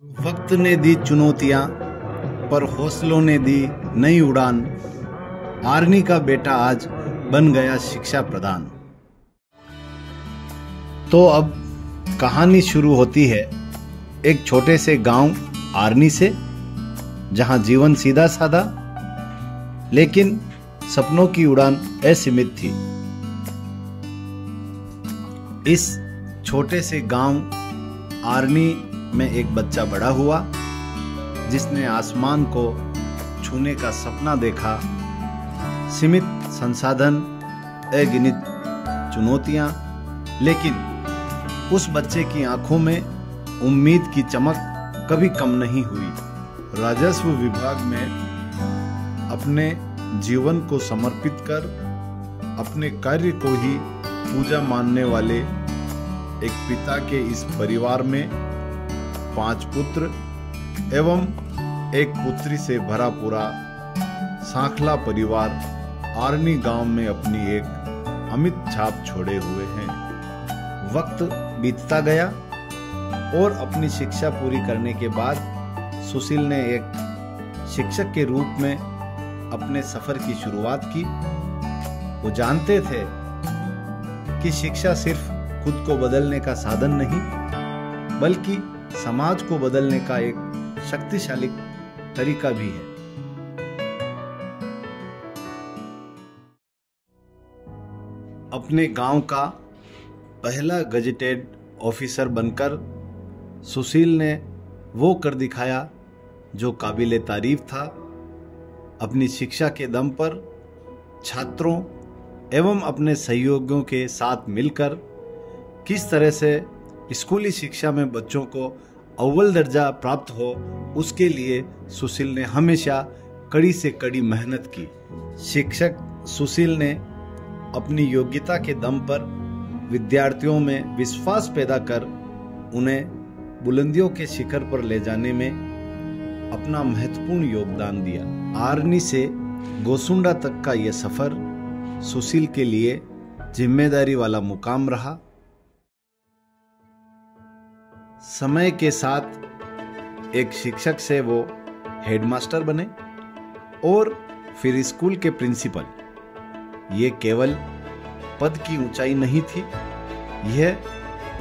वक्त ने दी चुनौतियां, पर हौसलों ने दी नई उड़ान। आर्नी का बेटा आज बन गया शिक्षा प्रधान। तो अब कहानी शुरू होती है एक छोटे से गांव आर्नी से, जहां जीवन सीधा साधा लेकिन सपनों की उड़ान असीमित थी। इस छोटे से गांव आर्नी में एक बच्चा बड़ा हुआ जिसने आसमान को छूने का सपना देखा। सीमित संसाधन, अगिनत चुनौतियां, लेकिन उस बच्चे की आंखों में उम्मीद की चमक कभी कम नहीं हुई। राजस्व विभाग में अपने जीवन को समर्पित कर अपने कार्य को ही पूजा मानने वाले एक पिता के इस परिवार में 5 पुत्र एवं एक पुत्री से भरा पूरा सांखला परिवार आर्नी गांव में अपनी एक अमिट छाप छोड़े हुए हैं। वक्त बीतता गया और अपनी शिक्षा पूरी करने के बाद सुशील ने एक शिक्षक के रूप में अपने सफर की शुरुआत की। वो जानते थे कि शिक्षा सिर्फ खुद को बदलने का साधन नहीं, बल्कि समाज को बदलने का एक शक्तिशाली तरीका भी है। अपने गांव का पहला गजेटेड ऑफिसर बनकर सुशील ने वो कर दिखाया जो काबिले तारीफ था। अपनी शिक्षा के दम पर छात्रों एवं अपने सहयोगियों के साथ मिलकर किस तरह से स्कूली शिक्षा में बच्चों को अव्वल दर्जा प्राप्त हो, उसके लिए सुशील ने हमेशा कड़ी से कड़ी मेहनत की। शिक्षक सुशील ने अपनी योग्यता के दम पर विद्यार्थियों में विश्वास पैदा कर उन्हें बुलंदियों के शिखर पर ले जाने में अपना महत्वपूर्ण योगदान दिया। आर्नी से गोसुंडा तक का यह सफर सुशील के लिए जिम्मेदारी वाला मुकाम रहा। समय के साथ एक शिक्षक से वो हेडमास्टर बने और फिर स्कूल के प्रिंसिपल। ये केवल पद की ऊंचाई नहीं थी, यह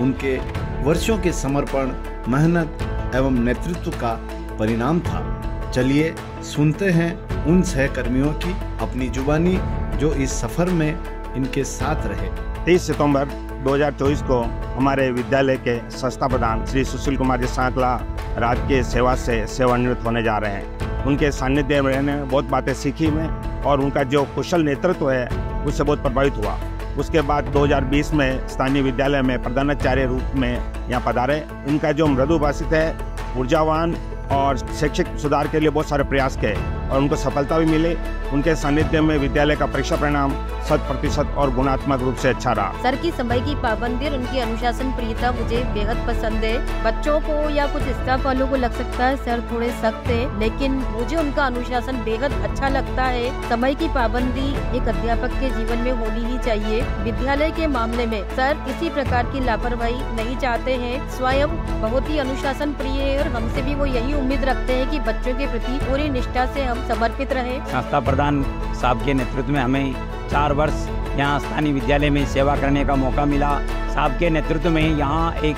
उनके वर्षों के समर्पण, मेहनत एवं नेतृत्व का परिणाम था। चलिए सुनते हैं उन सहकर्मियों की अपनी जुबानी जो इस सफर में इनके साथ रहे। 30 सितंबर 2024 को हमारे विद्यालय के संस्था प्रधान श्री सुशील कुमार जी सांखला राजकीय सेवा से सेवानिवृत्त होने जा रहे हैं। उनके सानिध्य में मैंने बहुत बातें सीखी मैं, और उनका जो कुशल नेतृत्व है उससे बहुत प्रभावित हुआ। उसके बाद 2020 में स्थानीय विद्यालय में प्रधानाचार्य रूप में यहाँ पधारे। उनका जो मृदु भाषित है, ऊर्जावान और शैक्षिक सुधार के लिए बहुत सारे प्रयास किए और उनको सफलता भी मिली। उनके सानिध्य में विद्यालय का परीक्षा परिणाम 100% और गुणात्मक रूप से अच्छा रहा। सर की समय की पाबंदी और उनकी अनुशासन प्रियता मुझे बेहद पसंद है। बच्चों को या कुछ स्टाफ वालों को लग सकता है सर थोड़े सख्त है, लेकिन मुझे उनका अनुशासन बेहद अच्छा लगता है। समय की पाबंदी एक अध्यापक के जीवन में होनी ही चाहिए। विद्यालय के मामले में सर किसी प्रकार की लापरवाही नहीं चाहते हैं। स्वयं बहुत ही अनुशासन प्रिय है और हमसे भी वो यही उम्मीद रखते हैं कि बच्चों के प्रति पूरी निष्ठा से हम समर्पित रहे। संस्था प्रधान साहब के नेतृत्व में हमें 4 वर्ष यहाँ स्थानीय विद्यालय में सेवा करने का मौका मिला। साहब के नेतृत्व में यहाँ एक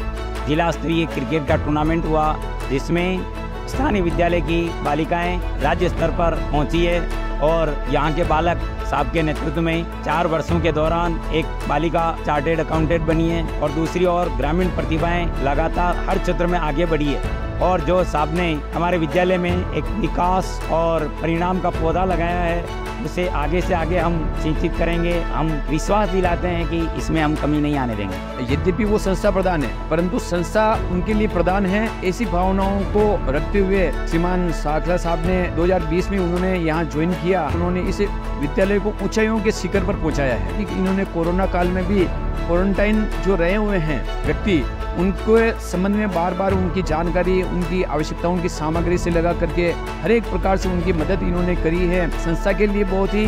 जिला स्तरीय क्रिकेट का टूर्नामेंट हुआ, जिसमें स्थानीय विद्यालय की बालिकाएं राज्य स्तर पर पहुँची है। और यहाँ के बालक साहब के नेतृत्व में 4 वर्षों के दौरान एक बालिका चार्टेड अकाउंटेंट बनी है और दूसरी ओर ग्रामीण प्रतिभाएं लगातार हर क्षेत्र में आगे बढ़ी है। और जो साहब ने हमारे विद्यालय में एक विकास और परिणाम का पौधा लगाया है, उसे आगे से आगे हम सिंचित करेंगे। हम विश्वास दिलाते हैं कि इसमें हम कमी नहीं आने देंगे। यद्यपि वो संस्था प्रधान है, परंतु संस्था उनके लिए प्रधान है, ऐसी भावनाओं को रखते हुए श्रीमान सांखला साहब ने 2020 में उन्होंने यहाँ ज्वाइन किया। उन्होंने इस विद्यालय को ऊंचाइयों के शिखर पर पहुँचाया है। इन्होंने कोरोना काल में भी क्वारंटाइन जो रहे हुए हैं व्यक्ति, उनके संबंध में बार बार उनकी जानकारी, उनकी आवश्यकताओं की सामग्री से लगा करके हर एक प्रकार से उनकी मदद इन्होंने करी है। संस्था के लिए बहुत ही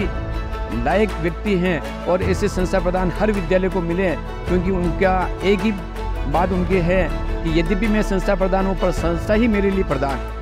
लायक व्यक्ति हैं और ऐसे संस्था प्रधान हर विद्यालय को मिले, क्योंकि उनका एक ही बात उनकी है कि यद्यपि मैं संस्था प्रधान हूँ पर संस्था ही मेरे लिए प्रधान है।